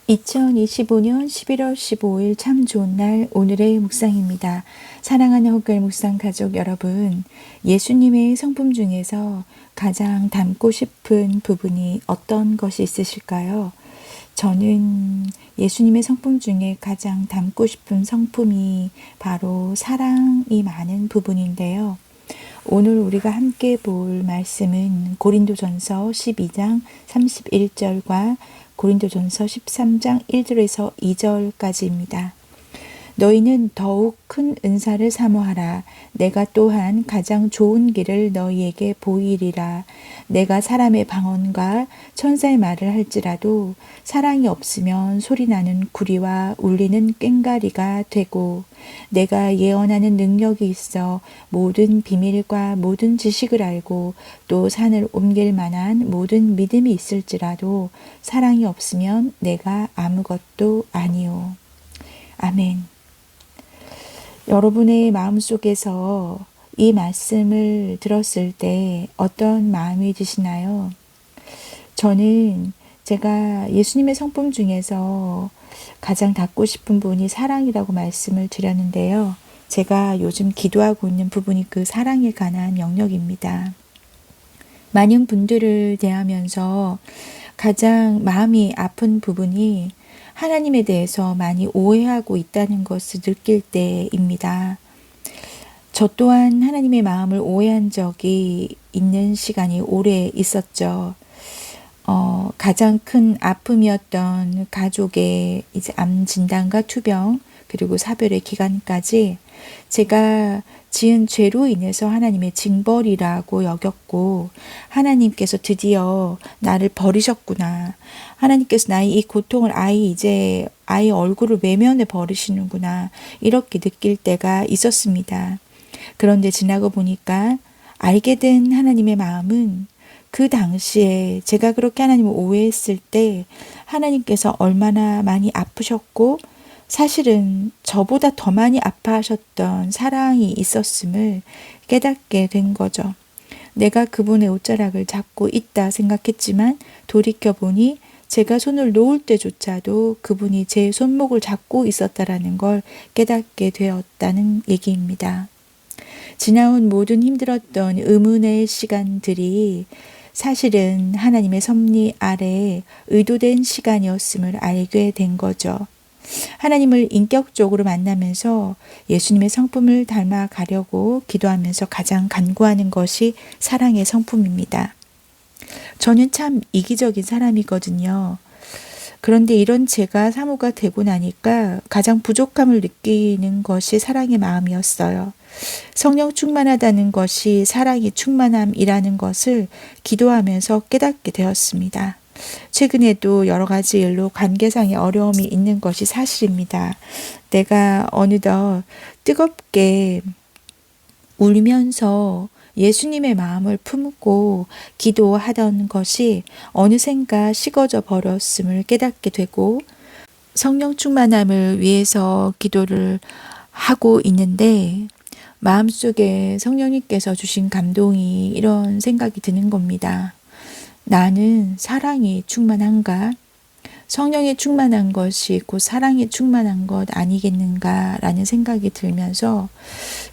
2025년 11월 15일 참 좋은 날 오늘의 묵상입니다. 사랑하는 헛갈 묵상 가족 여러분, 예수님의 성품 중에서 가장 닮고 싶은 부분이 어떤 것이 있으실까요? 저는 예수님의 성품 중에 가장 닮고 싶은 성품이 바로 사랑이 많은 부분인데요. 오늘 우리가 함께 볼 말씀은 고린도전서 12장 31절과 고린도전서 13장 1절에서 2절까지입니다. 너희는 더욱 큰 은사를 사모하라. 내가 또한 가장 좋은 길을 너희에게 보이리라. 내가 사람의 방언과 천사의 말을 할지라도 사랑이 없으면 소리나는 구리와 울리는 꽹과리가 되고, 내가 예언하는 능력이 있어 모든 비밀과 모든 지식을 알고 또 산을 옮길 만한 모든 믿음이 있을지라도 사랑이 없으면 내가 아무것도 아니요. 아멘. 여러분의 마음속에서 이 말씀을 들었을 때 어떤 마음이 드시나요? 저는 제가 예수님의 성품 중에서 가장 닿고 싶은 분이 사랑이라고 말씀을 드렸는데요. 제가 요즘 기도하고 있는 부분이 그 사랑에 관한 영역입니다. 많은 분들을 대하면서 가장 마음이 아픈 부분이 하나님에 대해서 많이 오해하고 있다는 것을 느낄 때입니다. 저 또한 하나님의 마음을 오해한 적이 있는 시간이 오래 있었죠. 가장 큰 아픔이었던 가족의 이제 암 진단과 투병 그리고 사별의 기간까지 제가 지은 죄로 인해서 하나님의 징벌이라고 여겼고, 하나님께서 드디어 나를 버리셨구나. 하나님께서 나의 이 고통을 이제 아이의 얼굴을 외면해 버리시는구나. 이렇게 느낄 때가 있었습니다. 그런데 지나고 보니까 알게 된 하나님의 마음은 그 당시에 제가 그렇게 하나님을 오해했을 때 하나님께서 얼마나 많이 아프셨고 사실은 저보다 더 많이 아파하셨던 사랑이 있었음을 깨닫게 된 거죠. 내가 그분의 옷자락을 잡고 있다 생각했지만 돌이켜보니 제가 손을 놓을 때조차도 그분이 제 손목을 잡고 있었다라는 걸 깨닫게 되었다는 얘기입니다. 지나온 모든 힘들었던 의문의 시간들이 사실은 하나님의 섭리 아래 의도된 시간이었음을 알게 된 거죠. 하나님을 인격적으로 만나면서 예수님의 성품을 닮아가려고 기도하면서 가장 간구하는 것이 사랑의 성품입니다. 저는 참 이기적인 사람이거든요. 그런데 이런 제가 사모가 되고 나니까 가장 부족함을 느끼는 것이 사랑의 마음이었어요. 성령 충만하다는 것이 사랑이 충만함이라는 것을 기도하면서 깨닫게 되었습니다. 최근에도 여러 가지 일로 관계상의 어려움이 있는 것이 사실입니다. 내가 어느덧 뜨겁게 울면서 예수님의 마음을 품고 기도하던 것이 어느샌가 식어져 버렸음을 깨닫게 되고, 성령 충만함을 위해서 기도를 하고 있는데 마음속에 성령님께서 주신 감동이 이런 생각이 드는 겁니다. 나는 사랑이 충만한가? 성령이 충만한 것이 곧 사랑이 충만한 것 아니겠는가? 라는 생각이 들면서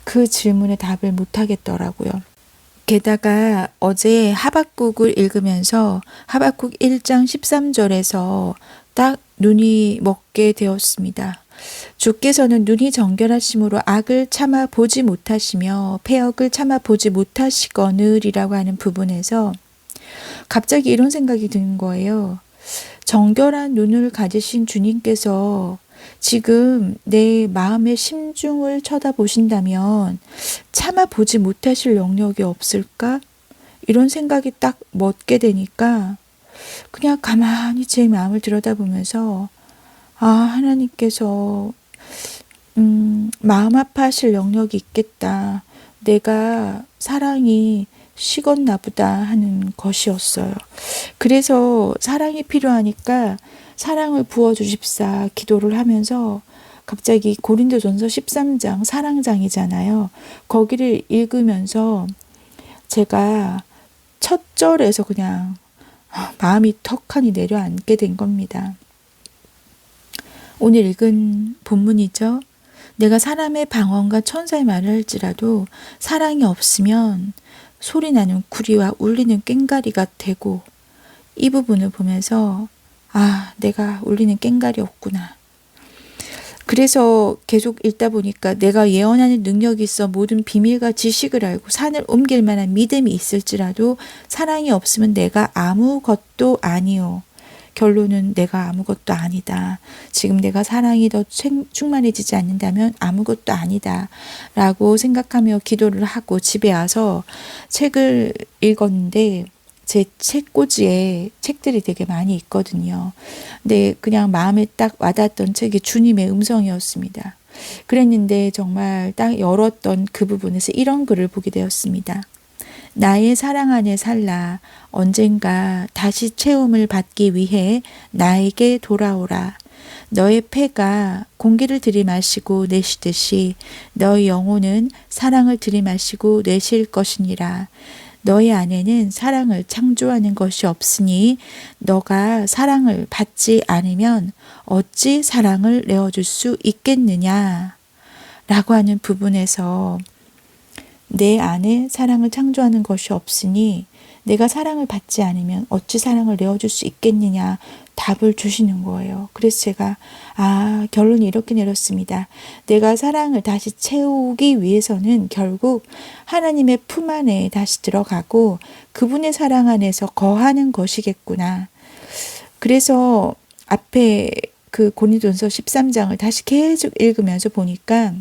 그 질문에 답을 못 하겠더라고요. 게다가 어제 하박국을 읽으면서 하박국 1장 13절에서 딱 눈이 먹게 되었습니다. 주께서는 눈이 정결하심으로 악을 참아 보지 못하시며 패역을 참아 보지 못하시거늘이라고 하는 부분에서 갑자기 이런 생각이 드는 거예요. 정결한 눈을 가지신 주님께서 지금 내 마음의 심중을 쳐다보신다면 참아보지 못하실 영역이 없을까? 이런 생각이 딱 멎게 되니까 그냥 가만히 제 마음을 들여다보면서 하나님께서 마음 아파하실 영역이 있겠다. 내가 사랑이 식었나 보다 하는 것이었어요. 그래서 사랑이 필요하니까 사랑을 부어주십사 기도를 하면서 갑자기 고린도전서 13장 사랑장이잖아요. 거기를 읽으면서 제가 첫 절에서 그냥 마음이 턱하니 내려앉게 된 겁니다. 오늘 읽은 본문이죠. 내가 사람의 방언과 천사의 말을 할지라도 사랑이 없으면 소리나는 구리와 울리는 꽹과리가 되고, 이 부분을 보면서 내가 울리는 꽹과리 없구나. 그래서 계속 읽다 보니까 내가 예언하는 능력이 있어 모든 비밀과 지식을 알고 산을 옮길 만한 믿음이 있을지라도 사랑이 없으면 내가 아무것도 아니요. 결론은 내가 아무것도 아니다. 지금 내가 사랑이 더 충만해지지 않는다면 아무것도 아니다. 라고 생각하며 기도를 하고 집에 와서 책을 읽었는데, 제 책꽂이에 책들이 되게 많이 있거든요. 근데 그냥 마음에 딱 와닿았던 책이 주님의 음성이었습니다. 그랬는데 정말 딱 열었던 그 부분에서 이런 글을 보게 되었습니다. 나의 사랑 안에 살라. 언젠가 다시 체험을 받기 위해 나에게 돌아오라. 너의 폐가 공기를 들이마시고 내쉬듯이 너의 영혼은 사랑을 들이마시고 내쉴 것이니라. 너의 안에는 사랑을 창조하는 것이 없으니 너가 사랑을 받지 않으면 어찌 사랑을 내어줄 수 있겠느냐 라고 하는 부분에서 내 안에 사랑을 창조하는 것이 없으니 내가 사랑을 받지 않으면 어찌 사랑을 내어줄 수 있겠느냐 답을 주시는 거예요. 그래서 제가 결론이 이렇게 내렸습니다. 내가 사랑을 다시 채우기 위해서는 결국 하나님의 품 안에 다시 들어가고 그분의 사랑 안에서 거하는 것이겠구나. 그래서 앞에 그 고린도전서 13장을 다시 계속 읽으면서 보니까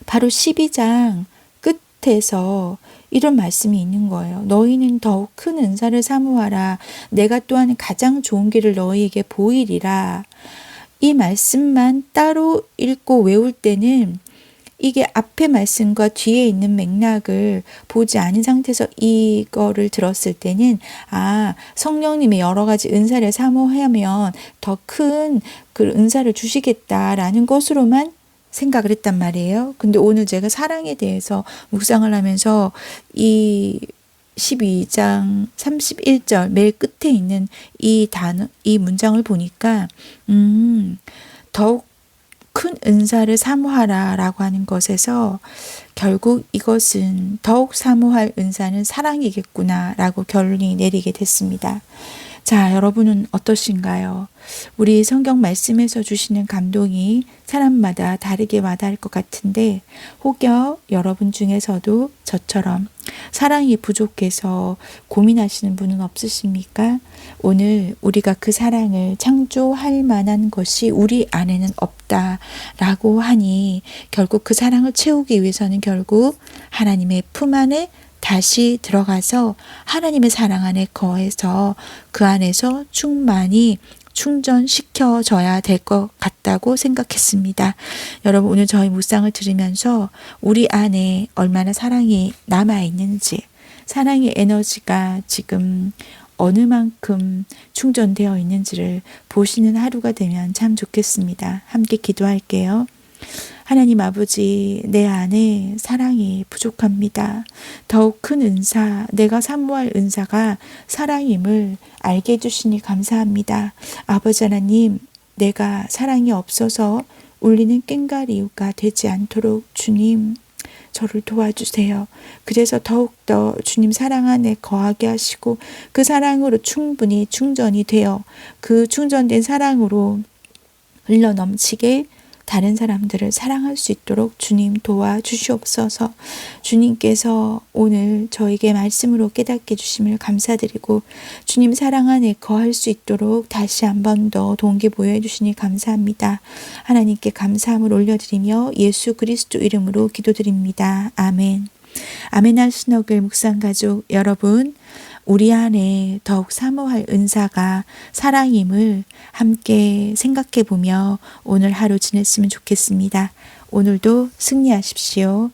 바로 12장 끝에서 이런 말씀이 있는 거예요. 너희는 더욱 큰 은사를 사모하라. 내가 또한 가장 좋은 길을 너희에게 보이리라. 이 말씀만 따로 읽고 외울 때는 이게 앞의 말씀과 뒤에 있는 맥락을 보지 않은 상태에서 이거를 들었을 때는 성령님의 여러 가지 은사를 사모하면 더 큰 그 은사를 주시겠다라는 것으로만 생각을 했단 말이에요. 근데 오늘 제가 사랑에 대해서 묵상을 하면서 이 12장 31절 맨 끝에 있는 이 문장을 보니까 더욱 큰 은사를 사모하라 라고 하는 것에서 결국 이것은 더욱 사모할 은사는 사랑이겠구나 라고 결론이 내리게 됐습니다. 자, 여러분은 어떠신가요? 우리 성경 말씀에서 주시는 감동이 사람마다 다르게 와닿을 것 같은데, 혹여 여러분 중에서도 저처럼 사랑이 부족해서 고민하시는 분은 없으십니까? 오늘 우리가 그 사랑을 창조할 만한 것이 우리 안에는 없다라고 하니 결국 그 사랑을 채우기 위해서는 결국 하나님의 품 안에 다시 들어가서 하나님의 사랑 안에 거해서 그 안에서 충만히 충전시켜져야 될 것 같다고 생각했습니다. 여러분, 오늘 저희 묵상을 들으면서 우리 안에 얼마나 사랑이 남아있는지, 사랑의 에너지가 지금 어느 만큼 충전되어 있는지를 보시는 하루가 되면 참 좋겠습니다. 함께 기도할게요. 하나님 아버지, 내 안에 사랑이 부족합니다. 더욱 큰 은사, 내가 사모할 은사가 사랑임을 알게 해주시니 감사합니다. 아버지 하나님, 내가 사랑이 없어서 울리는 꽹과리가 되지 않도록 주님, 저를 도와주세요. 그래서 더욱더 주님 사랑 안에 거하게 하시고 그 사랑으로 충분히 충전이 되어 그 충전된 사랑으로 흘러넘치게 다른 사람들을 사랑할 수 있도록 주님 도와주시옵소서. 주님께서 오늘 저에게 말씀으로 깨닫게 주심을 감사드리고 주님 사랑 안에 거할 수 있도록 다시 한 번 더 동기부여해 주시니 감사합니다. 하나님께 감사함을 올려드리며 예수 그리스도 이름으로 기도드립니다. 아멘. 아멘 하신 어글 묵상가족 여러분, 우리 안에 더욱 사모할 은사가 사랑임을 함께 생각해 보며 오늘 하루 지냈으면 좋겠습니다. 오늘도 승리하십시오.